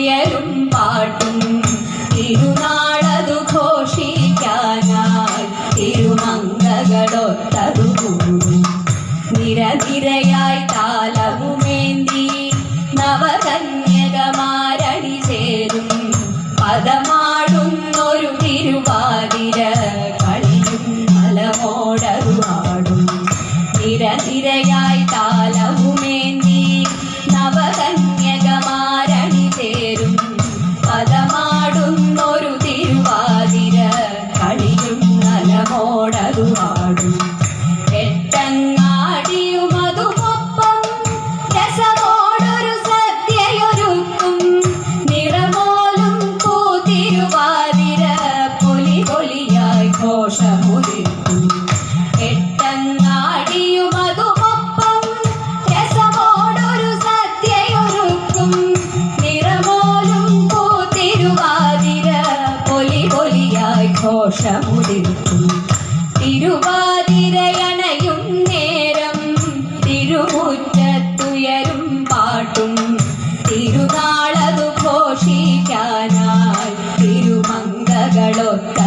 തുയരും പാട്ടും തിരുനാളതു ഘോഷിക്കാനായി തിരുമംഗകളൊത്തതു കൂടും. നിരനിരയായി താലവുമേന്തി നവകന്യകമാരണി ചേരും. പദമാടുന്നൊരു തിരുവാതിര കളിയും നലമോടറുപാടും. നിരനിരയായി താലവുമേന്തി നവകന്യകമാരണി ചേരും. പദമാടുന്നൊരു തിരുവാതിര കളിയും നലമോടറുപാടും. എട്ടങ്ങാടിയുമതുമൊപ്പം രസമോടൊരു സദ്യയൊരുക്കും. നിറമോലും പൂത്തിരുവാതിര പൊലി പൊലിയായി ഘോഷമുതിർക്കും. എട്ടങ്ങാടിയുമതുമൊപ്പം രസമോടൊരു സദ്യയൊരുക്കും. നിറമോലും പൂത്തിരുവാതിര പൊലി പൊലിയായി ഘോഷമുതിർക്കും. തിരുവാതിരയണയും നേരം തിരുമുറ്റത്തുയരും പാട്ടും തിരുനാളതു ഘോഷിക്കാനായി തിരുമംഗകളൊത്ത